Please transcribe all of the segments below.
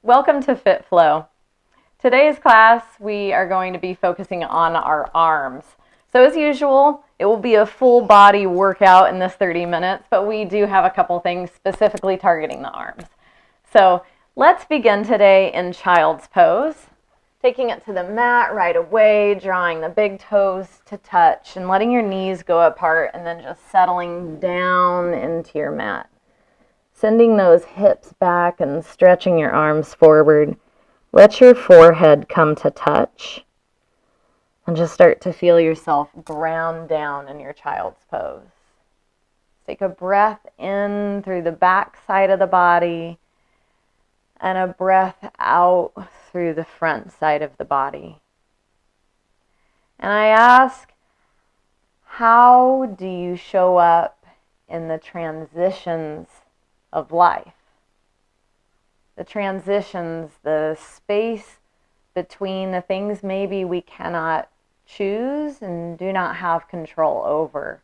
Welcome to Fit Flow. Today's class, we are going to be focusing on our arms. So as usual, it will be a full body workout in this 30 minutes, but we do have a couple things specifically targeting the arms. So let's begin today in child's pose, taking it to the mat right away, drawing the big toes to touch and letting your knees go apart and then just settling down into your mat. Sending those hips back and stretching your arms forward. Let your forehead come to touch and just start to feel yourself ground down in your child's pose. Take a breath in through the back side of the body and a breath out through the front side of the body. And I ask, how do you show up in the transitions of life? The transitions, the space between the things maybe we cannot choose and do not have control over.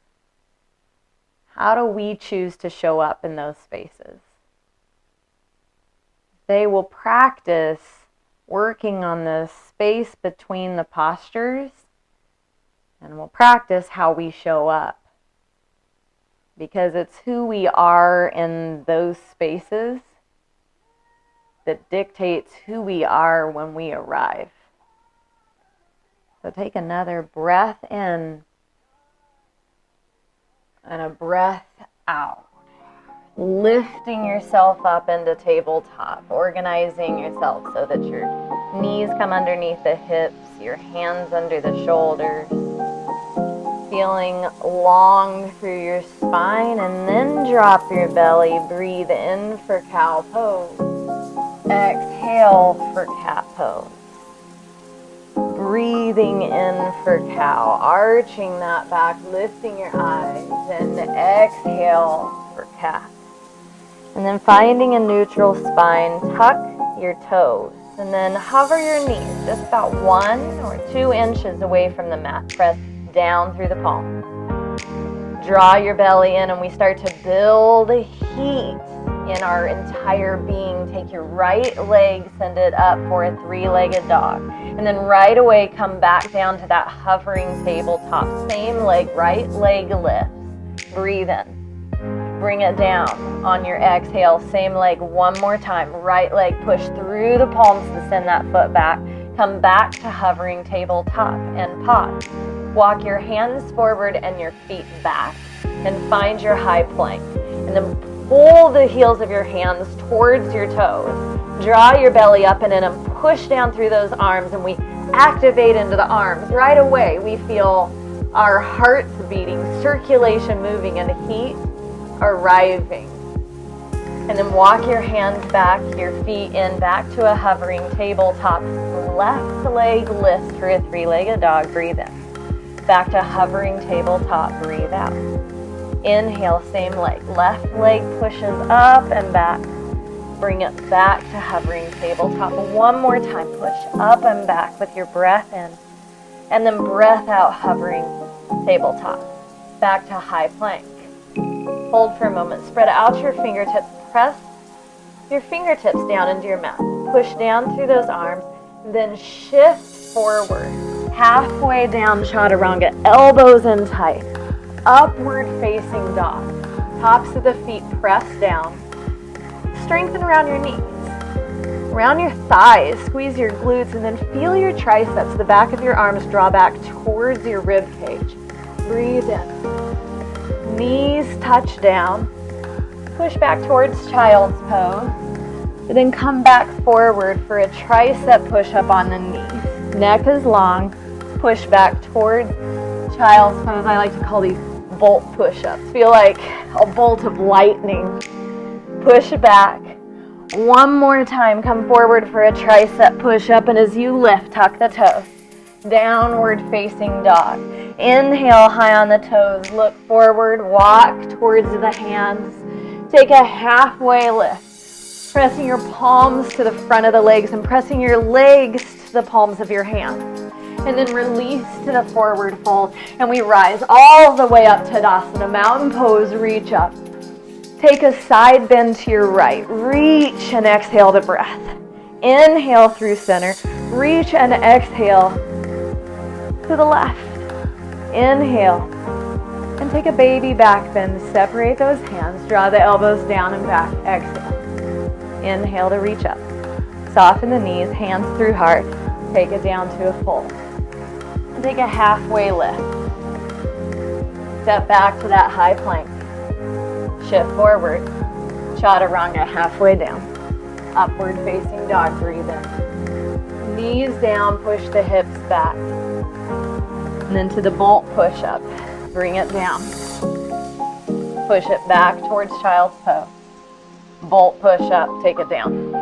How do we choose to show up in those spaces? They will practice working on the space between the postures, and we'll practice how we show up. Because it's who we are in those spaces that dictates who we are when we arrive. So take another breath in and a breath out. Lifting yourself up into tabletop, organizing yourself so that your knees come underneath the hips, your hands under the shoulders. Feeling long through your spine, and then drop your belly. Breathe in for cow pose. Exhale for cat pose. Breathing in for cow, arching that back, lifting your eyes, and exhale for cat. And then finding a neutral spine, tuck your toes, and then hover your knees just about 1 or 2 inches away from the mat. Press down through the palm. Draw your belly in, and we start to build heat in our entire being. Take your right leg, send it up for a 3-legged dog. And then right away come back down to that hovering tabletop. Same leg, right leg lifts. Breathe in. Bring it down on your exhale. Same leg one more time. Right leg push through the palms to send that foot back. Come back to hovering tabletop and pause. Walk your hands forward and your feet back and find your high plank. And then pull the heels of your hands towards your toes. Draw your belly up and in and push down through those arms, and we activate into the arms. Right away we feel our hearts beating, circulation moving, and heat arriving. And then walk your hands back, your feet in, back to a hovering tabletop. Left leg lift for a 3-legged dog. Breathe in. Back to hovering tabletop, breathe out. Inhale, same leg. Left leg pushes up and back. Bring it back to hovering tabletop. One more time, push up and back with your breath in. And then breath out, hovering tabletop. Back to high plank. Hold for a moment. Spread out your fingertips. Press your fingertips down into your mat. Push down through those arms. Then shift forward. Halfway down chaturanga, elbows in tight, upward facing dog. Tops of the feet press down. Strengthen around your knees, around your thighs, squeeze your glutes, and then feel your triceps, the back of your arms draw back towards your rib cage. Breathe in. Knees touch down. Push back towards child's pose. And then come back forward for a tricep push-up on the knees. Neck is long. Push back towards child's pose. I like to call these bolt push-ups. Feel like a bolt of lightning. Push back. One more time. Come forward for a tricep push-up. And as you lift, tuck the toes. Downward facing dog. Inhale high on the toes. Look forward. Walk towards the hands. Take a halfway lift. Pressing your palms to the front of the legs and pressing your legs to the palms of your hands. And then release to the forward fold. And we rise all the way up to Tadasana, mountain pose, reach up. Take a side bend to your right. Reach and exhale the breath. Inhale through center. Reach and exhale to the left. Inhale. And take a baby back bend. Separate those hands. Draw the elbows down and back. Exhale. Inhale to reach up. Soften the knees, hands through heart. Take it down to a fold. And take a halfway lift. Step back to that high plank. Shift forward. Chaturanga halfway down. Upward facing dog, breathe in. Knees down, push the hips back. And then to the bolt push up. Bring it down. Push it back towards child's pose. Bolt push up, take it down.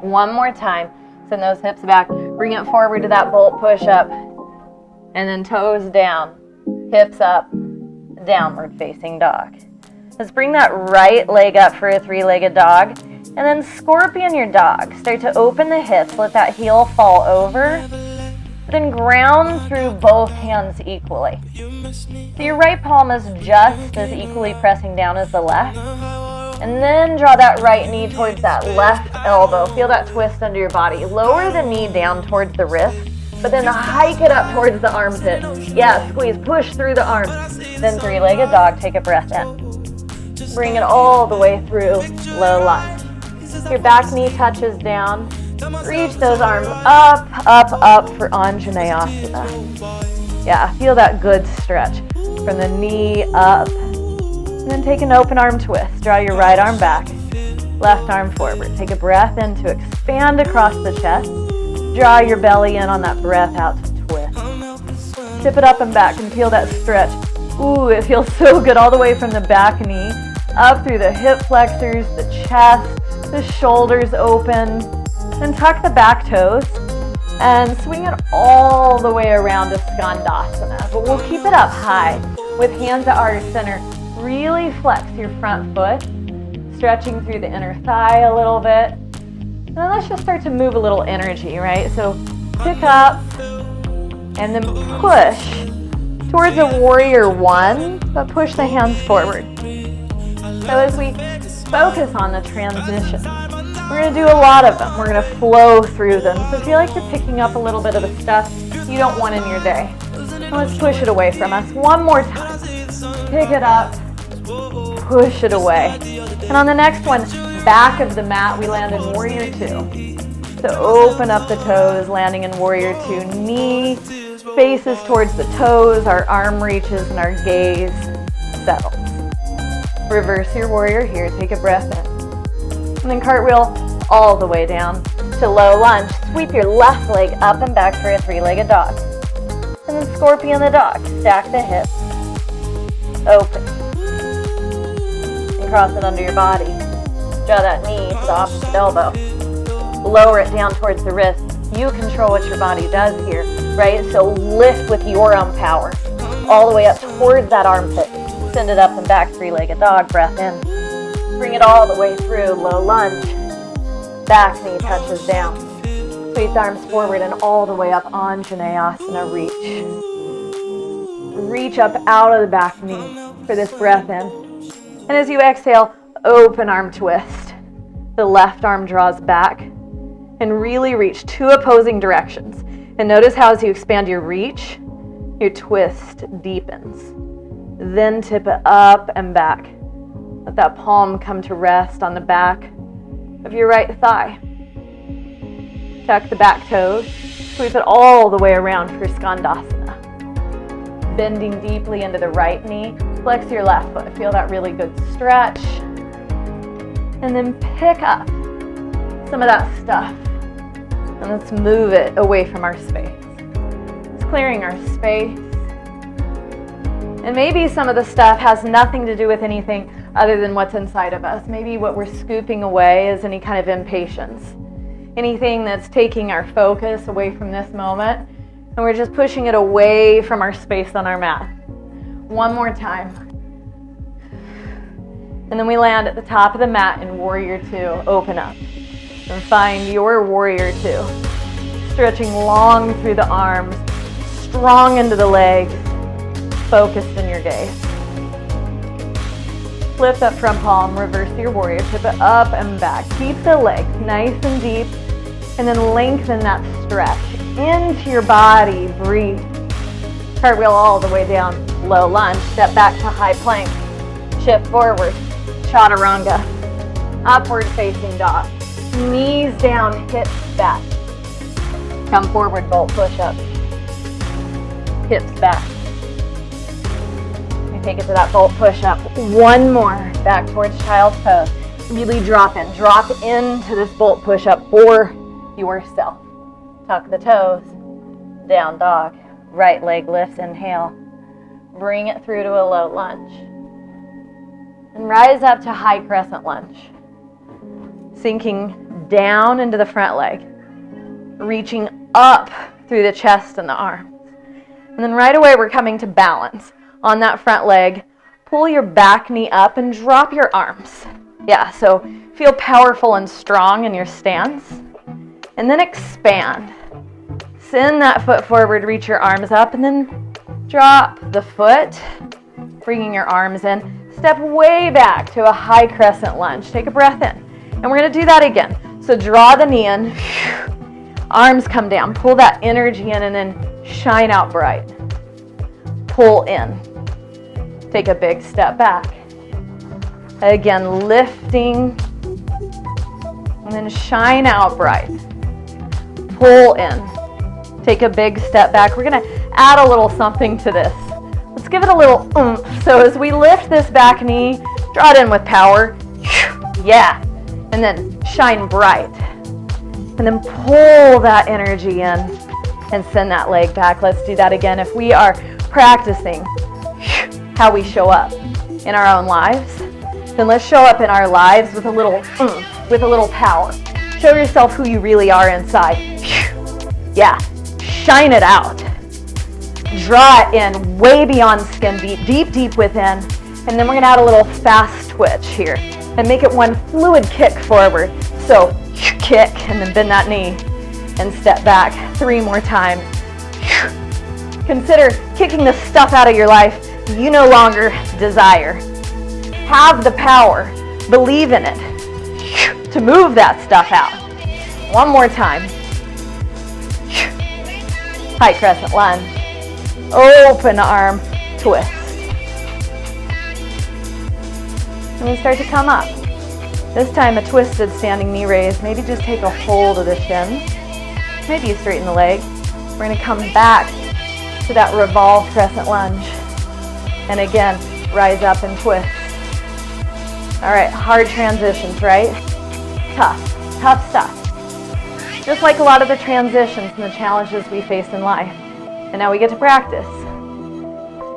One more time. Send those hips back. Bring it forward to that bolt push up. And then toes down. Hips up. Downward facing dog. Let's bring that right leg up for a three-legged dog. And then scorpion your dog. Start to open the hips. Let that heel fall over. Then ground through both hands equally. So your right palm is just as equally pressing down as the left. And then draw that right knee towards that left elbow. Feel that twist under your body. Lower the knee down towards the wrist, but then hike it up towards the armpit. Yeah, squeeze, push through the arms. Then three-legged dog, take a breath in. Bring it all the way through, low lunge. Your back knee touches down. Reach those arms up, up, up for Anjaneyasana. Yeah, feel that good stretch from the knee up. And then take an open arm twist. Draw your right arm back, left arm forward. Take a breath in to expand across the chest. Draw your belly in on that breath out to twist. Tip it up and back and feel that stretch. Ooh, it feels so good all the way from the back knee, up through the hip flexors, the chest, the shoulders open. Then tuck the back toes and swing it all the way around to Skandasana. But we'll keep it up high with hands at our center. Really flex your front foot, stretching through the inner thigh a little bit. And then let's just start to move a little energy, right? So pick up and then push towards a warrior one, but push the hands forward. So as we focus on the transition, we're going to do a lot of them. We're going to flow through them. So feel like you're picking up a little bit of the stuff you don't want in your day. And let's push it away from us. One more time. Pick it up. Push it away. And on the next one, back of the mat, we land in Warrior Two. So open up the toes, landing in Warrior Two. Knee faces towards the toes, our arm reaches, and our gaze settles. Reverse your warrior here. Take a breath in. And then cartwheel all the way down to low lunge. Sweep your left leg up and back for a three-legged dog. And then scorpion the dog. Stack the hips. Open. And cross it under your body. Draw that knee to the opposite elbow. Lower it down towards the wrist. You control what your body does here, right? So lift with your own power. All the way up towards that armpit. Send it up and back, three-legged dog. Breath in. Bring it all the way through, low lunge. Back knee touches down. Sweep the arms forward and all the way up, Anjaneyasana, reach. Reach up out of the back knee for this breath in. And as you exhale, open arm twist. The left arm draws back and really reach two opposing directions. And notice how as you expand your reach, your twist deepens. Then tip it up and back. Let that palm come to rest on the back of your right thigh. Tuck the back toes. Sweep it all the way around for Skandasana. Bending deeply into the right knee. Flex your left foot. Feel that really good stretch. And then pick up some of that stuff. And let's move it away from our space. It's clearing our space. And maybe some of the stuff has nothing to do with anything other than what's inside of us. Maybe what we're scooping away is any kind of impatience. Anything that's taking our focus away from this moment. And we're just pushing it away from our space on our mat. One more time. And then we land at the top of the mat in Warrior Two. Open up. And find your Warrior Two. Stretching long through the arms. Strong into the legs. Focused in your gaze. Lift up front palm, reverse your warrior, tip it up and back. Keep the leg nice and deep, and then lengthen that stretch into your body. Breathe. Cartwheel all the way down, low lunge, step back to high plank, shift forward, chaturanga, upward facing dog, knees down, hips back, come forward, bolt push-up, hips back. You take it to that bolt push-up, one more, back towards child's pose, really drop into this bolt push-up for yourself. Tuck the toes, down dog. Right leg lifts, inhale. Bring it through to a low lunge. And rise up to high crescent lunge. Sinking down into the front leg. Reaching up through the chest and the arms. And then right away we're coming to balance. On that front leg, pull your back knee up and drop your arms. Yeah, so feel powerful and strong in your stance. And then expand. Send that foot forward, reach your arms up, and then drop the foot, bringing your arms in. Step way back to a high crescent lunge. Take a breath in. And we're going to do that again. So draw the knee in, arms come down, pull that energy in, and then shine out bright. Pull in. Take a big step back. Again, lifting, and then shine out bright. Pull in. Take a big step back. We're going to add a little something to this. Let's give it a little oomph. So as we lift this back knee, draw it in with power. Yeah. And then shine bright. And then pull that energy in and send that leg back. Let's do that again. If we are practicing how we show up in our own lives, then let's show up in our lives with a little oomph, with a little power. Show yourself who you really are inside. Yeah. Shine it out. Draw it in way beyond skin deep, deep within. And then we're going to add a little fast twitch here and make it one fluid kick forward. So kick and then bend that knee and step back 3 more times. Consider kicking the stuff out of your life you no longer desire. Have the power, believe in it, to move that stuff out. One more time. High crescent lunge. Open arm twist. And we start to come up. This time a twisted standing knee raise. Maybe just take a hold of the shins. Maybe you straighten the leg. We're going to come back to that revolve crescent lunge. And again, rise up and twist. All right, hard transitions, right? Tough stuff. Just like a lot of the transitions and the challenges we face in life. And now we get to practice.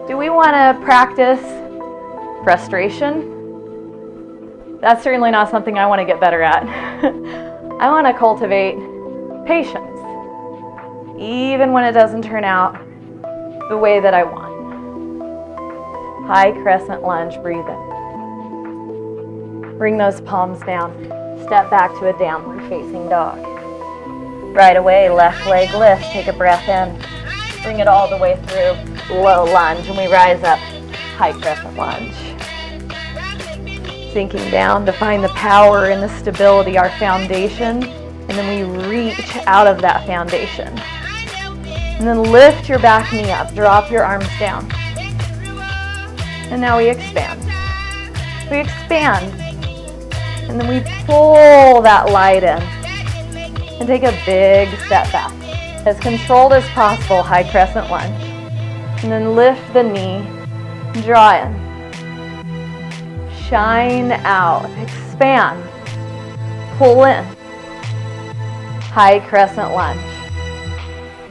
Do we want to practice frustration? That's certainly not something I want to get better at. I want to cultivate patience, even when it doesn't turn out the way that I want. High crescent lunge, breathe in. Bring those palms down. Step back to a downward facing dog. Right away, left leg lift, take a breath in. Bring it all the way through, low lunge, and we rise up, high crescent lunge. Sinking down to find the power and the stability, our foundation, and then we reach out of that foundation. And then lift your back knee up, drop your arms down. And now we expand. We expand, and then we pull that light in. And take a big step back. As controlled as possible, high crescent lunge. And then lift the knee, draw in. Shine out, expand, pull in. High crescent lunge.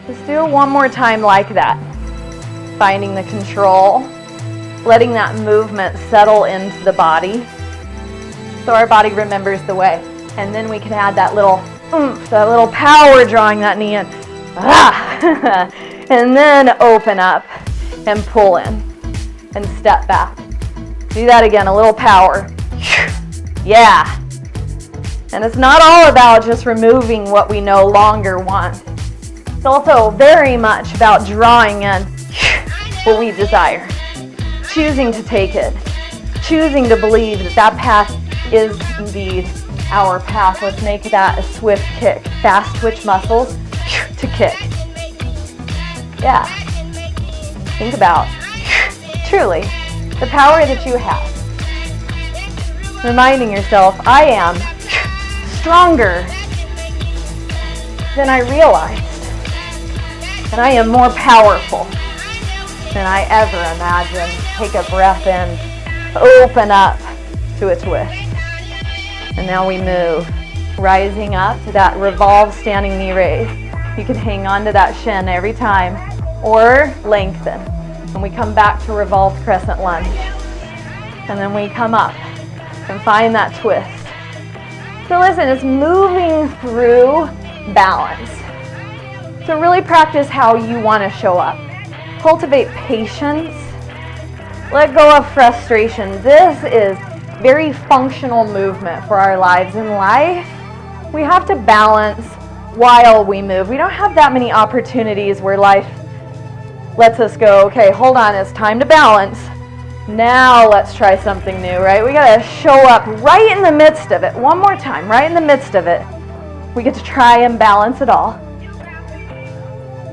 Let's do it one more time like that. Finding the control, letting that movement settle into the body so our body remembers the way. And then we can add that little oomph, that little power, drawing that knee in. And then open up and pull in and step back. Do that again, a little power. Yeah. And it's not all about just removing what we no longer want. It's also very much about drawing in what we desire. Choosing to take it. choosing to believe that that path is indeed our path. Let's make that a swift kick. Fast twitch muscles to kick. Yeah. Think about, truly, the power that you have. Reminding yourself, I am stronger than I realized. And I am more powerful than I ever imagined. Take a breath in, open up to a twist. And now we move, rising up to that revolved standing knee raise. You can hang on to that shin every time, or lengthen. And we come back to revolved crescent lunge. And then we come up and find that twist. So listen, it's moving through balance. So really practice how you want to show up. Cultivate patience. Let go of frustration. This is very functional movement for our lives in life. We have to balance while we move. We don't have that many opportunities where life lets us go, okay, hold on, it's time to balance. Now let's try something new, right? We gotta show up right in the midst of it. One more time, right in the midst of it. We get to try and balance it all.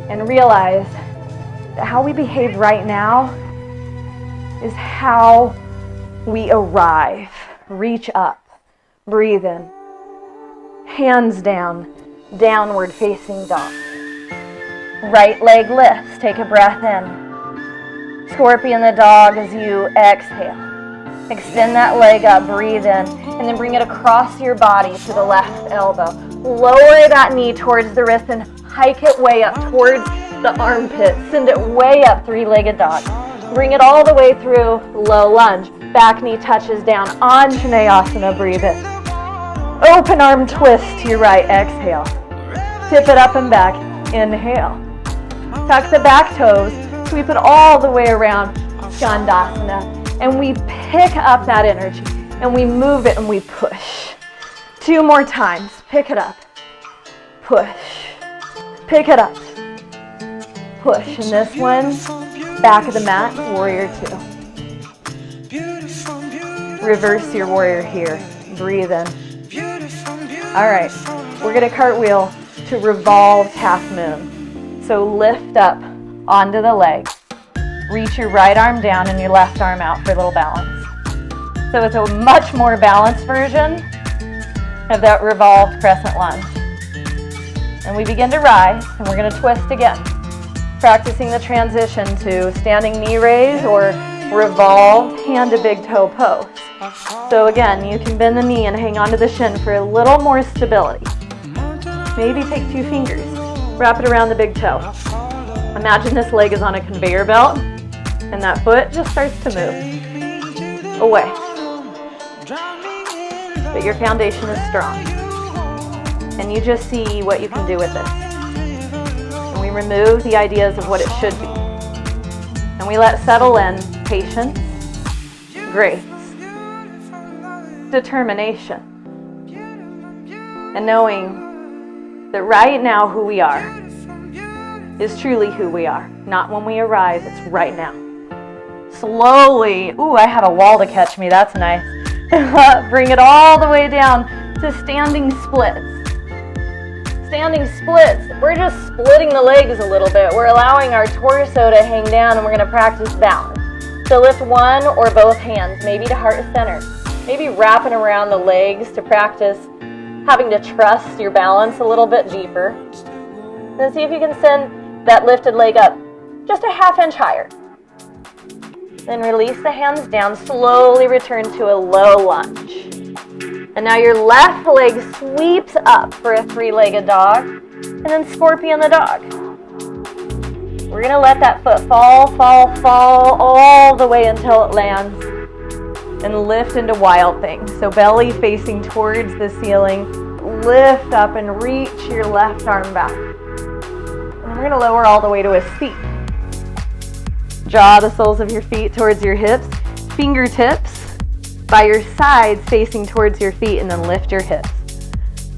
And realize that how we behave right now is how we arrive. Reach up, breathe in, hands down, downward facing dog. Right leg lifts, take a breath in. Scorpion the dog as you exhale. Extend that leg up, breathe in, and then bring it across your body to the left elbow. Lower that knee towards the wrist and hike it way up towards the armpit. Send it way up, three-legged dog. Bring it all the way through low lunge. Back knee touches down, Anjaneyasana, breathe in. Open arm twist to your right, exhale. Tip it up and back, inhale. Tuck the back toes, sweep it all the way around, Skandasana. And we pick up that energy, and we move it and we push. 2 more times, pick it up, push. Pick it up, push. And this one, back of the mat, warrior 2. Reverse your warrior here. Breathe in. All right, we're gonna cartwheel to revolved half moon. So lift up onto the leg. Reach your right arm down and your left arm out for a little balance. So it's a much more balanced version of that revolved crescent lunge. And we begin to rise, and we're gonna twist again. Practicing the transition to standing knee raise or revolved hand to big toe pose. So again, you can bend the knee and hang onto the shin for a little more stability. Maybe take 2 fingers, wrap it around the big toe. Imagine this leg is on a conveyor belt, and that foot just starts to move away. But your foundation is strong, and you just see what you can do with this. And we remove the ideas of what it should be. And we let settle in patience, grace, determination, and knowing that right now who we are is truly who we are. Not when we arrive, it's right now. Slowly, ooh, I have a wall to catch me, that's nice. Bring it all the way down to standing splits. Standing splits, we're just splitting the legs a little bit. We're allowing our torso to hang down, and we're gonna practice balance. So lift one or both hands, maybe to heart center. Maybe wrapping around the legs to practice having to trust your balance a little bit deeper. And see if you can send that lifted leg up just a ½ inch higher. Then release the hands down, slowly return to a low lunge. And now your left leg sweeps up for a 3-legged dog, and then scorpion the dog. We're gonna let that foot fall all the way until it lands, and lift into wild thing. So belly facing towards the ceiling, lift up and reach your left arm back. And we're gonna lower all the way to a seat. Draw the soles of your feet towards your hips, fingertips by your sides facing towards your feet, and then lift your hips.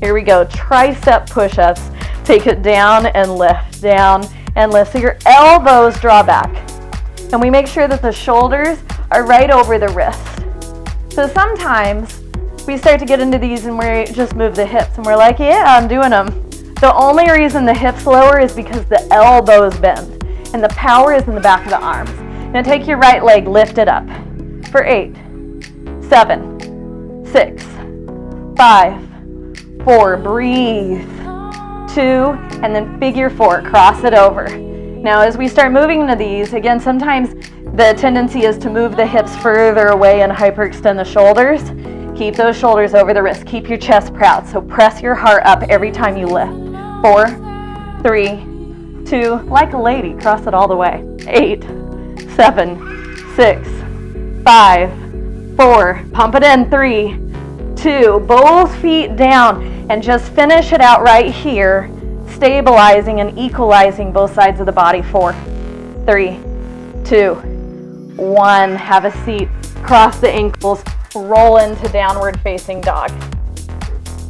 Here we go, tricep push-ups. Take it down and lift, down and lift. So your elbows draw back. And we make sure that the shoulders are right over the wrist. So sometimes we start to get into these and we just move the hips and we're like, yeah, I'm doing them. The only reason the hips lower is because the elbows bend and the power is in the back of the arms. Now take your right leg, lift it up for 8, 7, 6, 5, 4, breathe, 2, and then figure 4, cross it over. Now as we start moving into these, again, sometimes the tendency is to move the hips further away and hyperextend the shoulders. Keep those shoulders over the wrist. Keep your chest proud. So press your heart up every time you lift. 4, 3, 2, like a lady, cross it all the way. 8, 7, 6, 5, 4, pump it in. 3, 2, both feet down, and just finish it out right here, stabilizing and equalizing both sides of the body. 4, 3, 2, 1, have a seat, cross the ankles, roll into downward facing dog.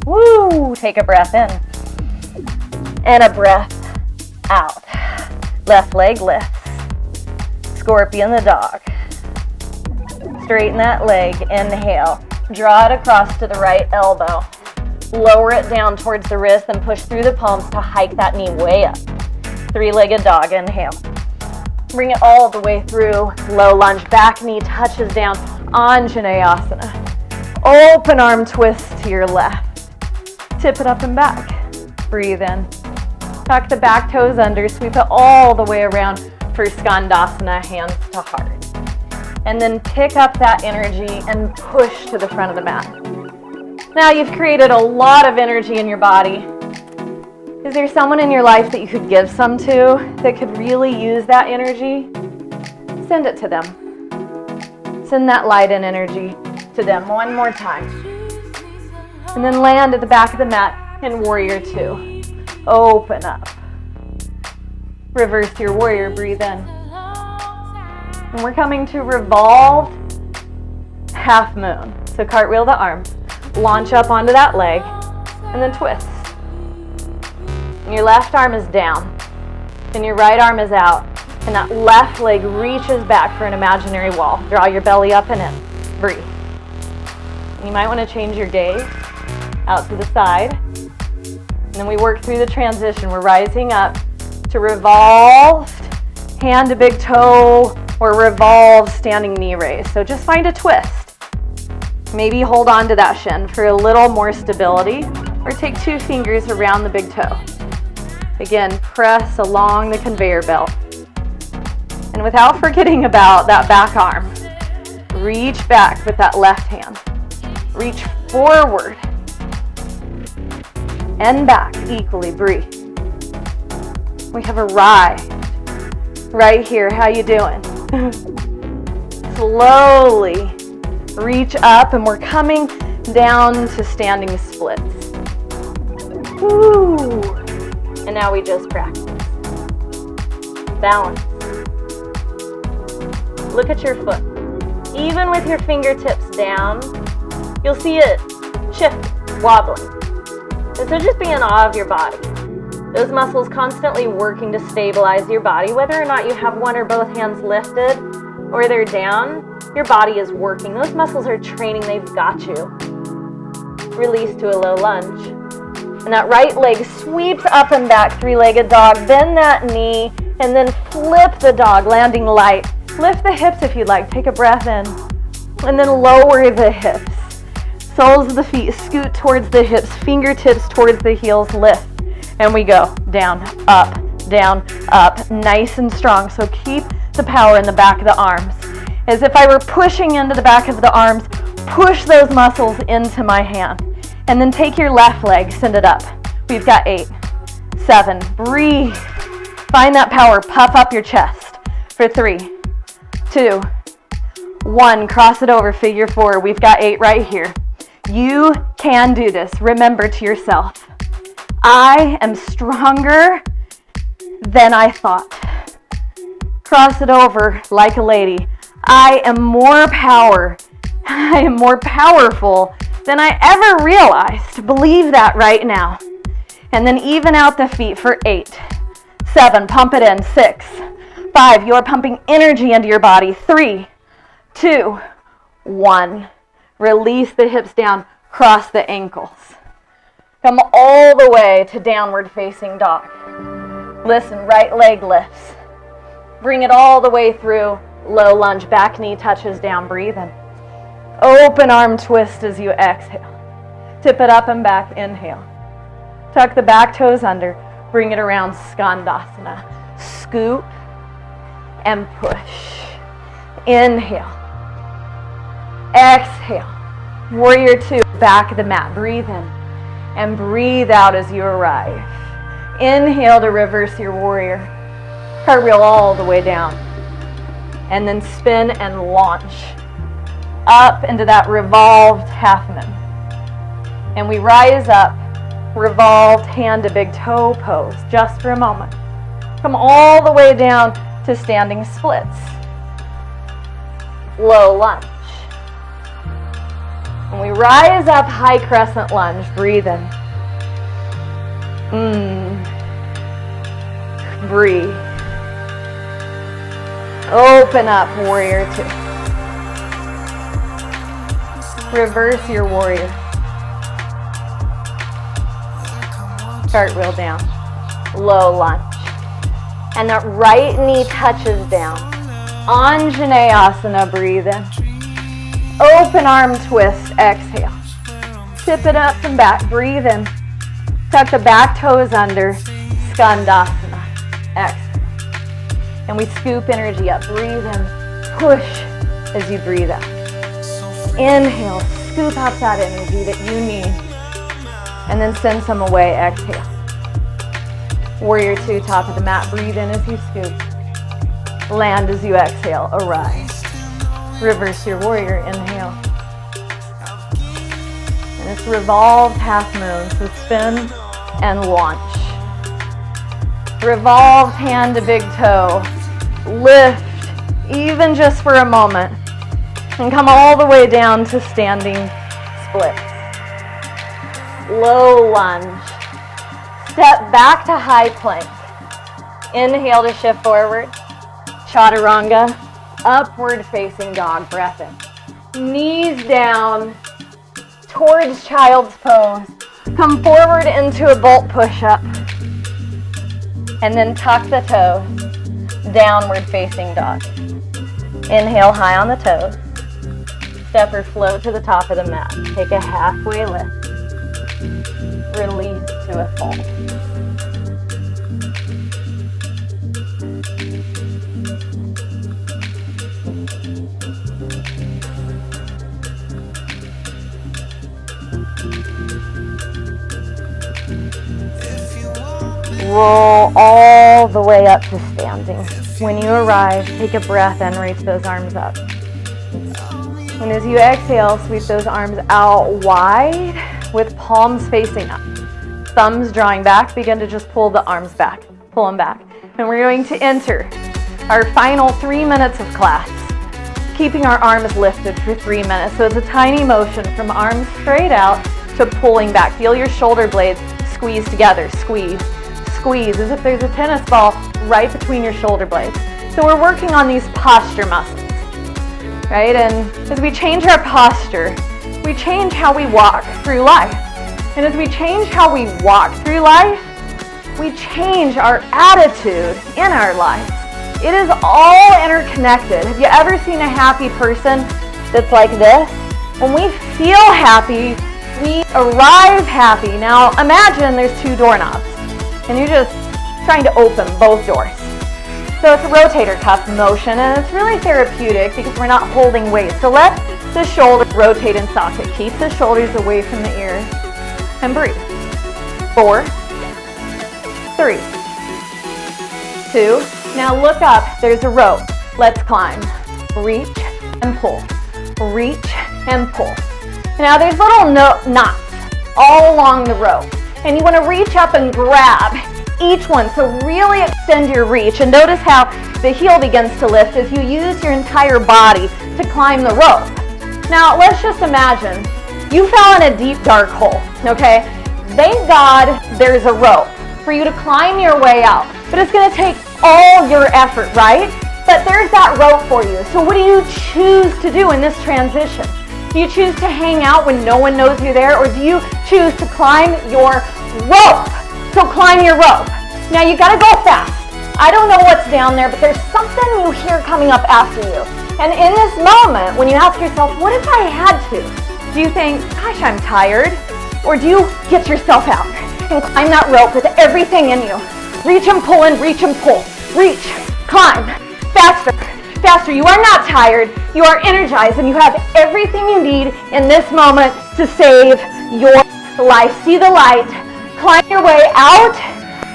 Woo! Take a breath in and a breath out. Left leg lifts. Scorpion the dog. Straighten that leg, inhale. Draw it across to the right elbow. Lower it down towards the wrist and push through the palms to hike that knee way up. Three-legged dog, inhale. Bring it all the way through. Low lunge, back knee touches down. Anjaneyasana. Open arm twist to your left. Tip it up and back. Breathe in. Tuck the back toes under. Sweep it all the way around for Skandasana, hands to heart. And then pick up that energy and push to the front of the mat. Now you've created a lot of energy in your body. Is there someone in your life that you could give some to that could really use that energy? Send it to them. Send that light and energy to them one more time. And then land at the back of the mat in Warrior 2. Open up. Reverse your warrior, breathe in. And we're coming to revolved half moon. So cartwheel the arms, launch up onto that leg, and then twist. And your left arm is down, and your right arm is out. And that left leg reaches back for an imaginary wall. Draw your belly up and in. Breathe. And you might want to change your gaze out to the side. And then we work through the transition. We're rising up to revolved hand to big toe or revolved standing knee raise. So just find a twist. Maybe hold on to that shin for a little more stability, or take 2 fingers around the big toe. Again, press along the conveyor belt. And without forgetting about that back arm, reach back with that left hand. Reach forward and back equally. Breathe. We have arrived right here. How you doing? Slowly reach up, and we're coming down to standing splits. Woo. And now we just practice. Balance. Look at your foot. Even with your fingertips down, you'll see it shift, wobbling. And so just be in awe of your body. Those muscles constantly working to stabilize your body, whether or not you have one or both hands lifted or they're down, your body is working. Those muscles are training, they've got you. Release to a low lunge. And that right leg sweeps up and back, three-legged dog. Bend that knee and then flip the dog, landing light. Lift the hips if you'd like. Take a breath in. And then lower the hips. Soles of the feet scoot towards the hips, fingertips towards the heels, lift. And we go down, up, nice and strong. So keep the power in the back of the arms. As if I were pushing into the back of the arms, push those muscles into my hand. And then take your left leg, send it up. We've got 8, 7, breathe. Find that power, puff up your chest for 3, 2, 1, cross it over, figure 4. We've got 8 right here. You can do this. Remember to yourself, I am stronger than I thought. Cross it over like a lady. I am more powerful than I ever realized. Believe that right now. And then even out the feet for 8, 7, pump it in, 6, 5, you're pumping energy into your body, 3, 2, 1. Release the hips down, cross the ankles. Come all the way to downward facing dog. Listen, right leg lifts. Bring it all the way through, low lunge, back knee touches down, breathe in. Open arm twist as you exhale. Tip it up and back, inhale. Tuck the back toes under, bring it around, Skandasana. Scoop and push. Inhale. Exhale. Warrior 2, back of the mat, breathe in. And breathe out as you arrive. Inhale to reverse your warrior. Cartwheel all the way down. And then spin and launch up into that revolved half moon. And we rise up, revolved hand to big toe pose, just for a moment. Come all the way down to standing splits. Low lunge. And we rise up, high crescent lunge, breathe in. Breathe. Open up, warrior 2. Reverse your warrior. Cartwheel down. Low lunge. And that right knee touches down. Anjaneyasana, breathe in. Open arm twist, exhale. Tip it up and back, breathe in. Tuck the back toes under, Skandasana, exhale. And we scoop energy up, breathe in, push as you breathe out. Inhale, scoop up that energy that you need. And then send some away, exhale. Warrior 2, top of the mat, breathe in as you scoop. Land as you exhale, arise. Reverse your warrior, inhale. And it's revolved half moon, so spin and launch. Revolved hand to big toe. Lift, even just for a moment. And come all the way down to standing splits. Low lunge. Step back to high plank. Inhale to shift forward. Chaturanga. Upward facing dog, breath in. Knees down towards child's pose. Come forward into a bolt push-up. And then tuck the toes. Downward facing dog. Inhale high on the toes. Step or float to the top of the mat. Take a halfway lift. Release to a fold. Roll all the way up to standing. When you arrive, take a breath and reach those arms up. And as you exhale, sweep those arms out wide with palms facing up. Thumbs drawing back, begin to just pull the arms back. Pull them back. And we're going to enter our final 3 minutes of class, keeping our arms lifted for 3 minutes. So it's a tiny motion from arms straight out to pulling back. Feel your shoulder blades squeeze together. Squeeze. Squeeze as if there's a tennis ball right between your shoulder blades. So we're working on these posture muscles, right? And as we change our posture, we change how we walk through life. And as we change how we walk through life, we change our attitude in our life. It is all interconnected. Have you ever seen a happy person that's like this? When we feel happy, we arrive happy. Now imagine there's 2 doorknobs. And you're just trying to open both doors. So it's a rotator cuff motion, and it's really therapeutic because we're not holding weight. So let the shoulders rotate in socket. Keep the shoulders away from the ears. And breathe. 4, 3, 2. Now look up. There's a rope. Let's climb. Reach and pull. Reach and pull. Now there's little knots all along the rope. And you want to reach up and grab each one. So really extend your reach. And notice how the heel begins to lift as you use your entire body to climb the rope. Now let's just imagine you fell in a deep dark hole, okay? Thank God there's a rope for you to climb your way out. But it's going to take all your effort, right? But there's that rope for you. So what do you choose to do in this transition? Do you choose to hang out when no one knows you're there, or do you choose to climb your rope? So climb your rope. Now you gotta go fast. I don't know what's down there, but there's something you hear coming up after you. And in this moment, when you ask yourself, what if I had to? Do you think, gosh, I'm tired? Or do you get yourself out and climb that rope with everything in you? Reach and pull and reach and pull. Reach, climb, faster, faster. You are not tired. You are energized, and you have everything you need in this moment to save your life. See the light. Climb your way out,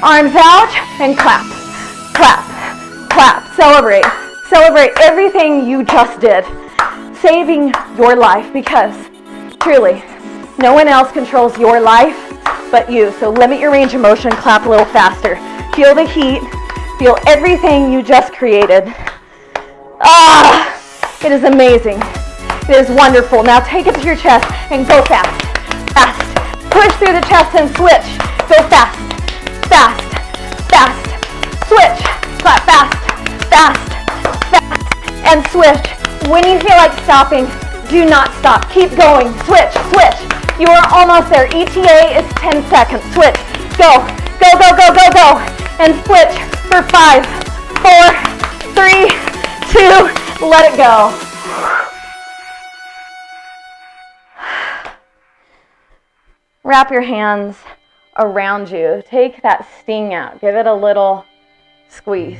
arms out, and clap, clap, clap. Celebrate. Celebrate everything you just did, saving your life, because truly, no one else controls your life but you. So limit your range of motion, clap a little faster. Feel the heat, feel everything you just created. It is amazing. It is wonderful. Now take it to your chest and go fast, fast. Push through the chest and switch. Go fast, fast, fast. Switch, clap fast, fast, fast, and switch. When you feel like stopping, do not stop. Keep going. Switch, switch. You are almost there. ETA is 10 seconds. Switch. Go, go, go, go, go, go. And switch for 5, 4, 3, 2, let it go. Wrap your hands around you. Take that sting out. Give it a little squeeze.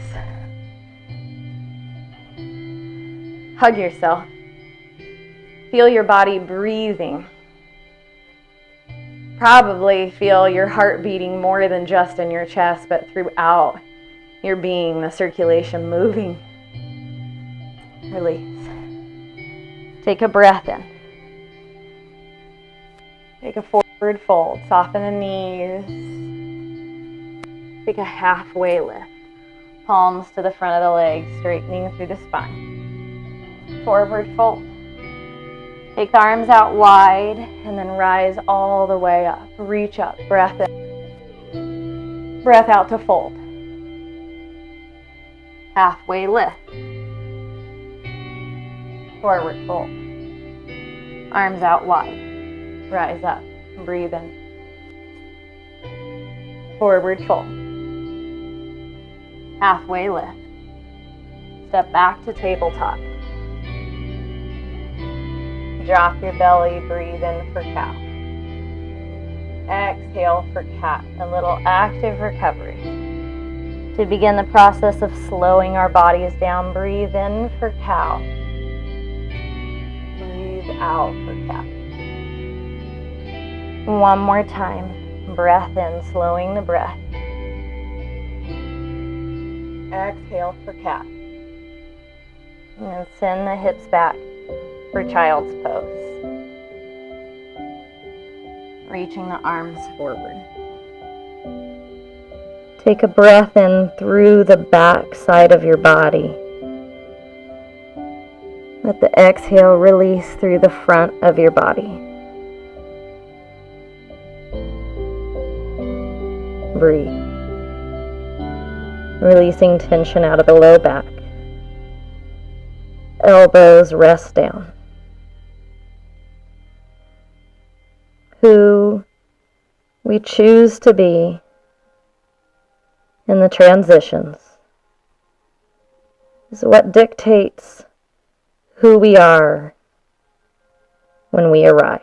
Hug yourself. Feel your body breathing. Probably feel your heart beating more than just in your chest, but throughout your being, the circulation moving. Release. Take a breath in. Take a forward fold. Soften the knees. Take a halfway lift. Palms to the front of the legs, straightening through the spine. Forward fold. Take the arms out wide and then rise all the way up. Reach up. Breath in. Breath out to fold. Halfway lift. Forward fold. Arms out wide. Rise up. Breathe in. Forward fold. Halfway lift. Step back to tabletop. Drop your belly. Breathe in for cow. Exhale for cat. A little active recovery. To begin the process of slowing our bodies down, breathe in for cow. Breathe out for cat. One more time. Breath in, slowing the breath. Exhale for cat. And then send the hips back for child's pose. Reaching the arms forward. Take a breath in through the back side of your body. Let the exhale release through the front of your body. Breathe. Releasing tension out of the low back. Elbows rest down. Who we choose to be in the transitions is what dictates who we are when we arrive.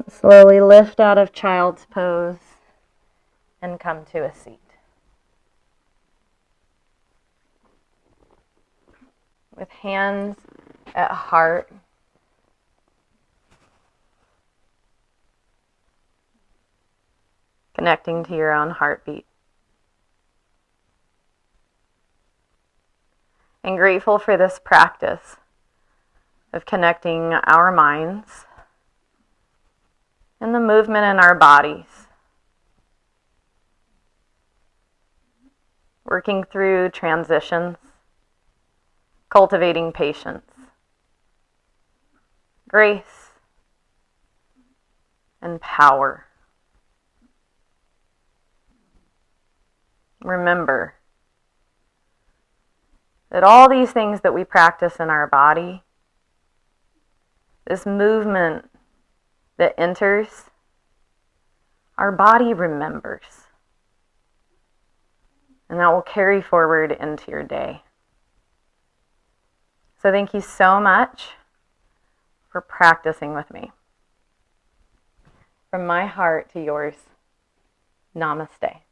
Slowly lift out of child's pose and come to a seat. With hands at heart, connecting to your own heartbeat. And grateful for this practice of connecting our minds and the movement in our bodies. Working through transitions, cultivating patience, grace, and power. Remember that all these things that we practice in our body this movement that enters, our body remembers. And that will carry forward into your day. So thank you so much for practicing with me. From my heart to yours, namaste.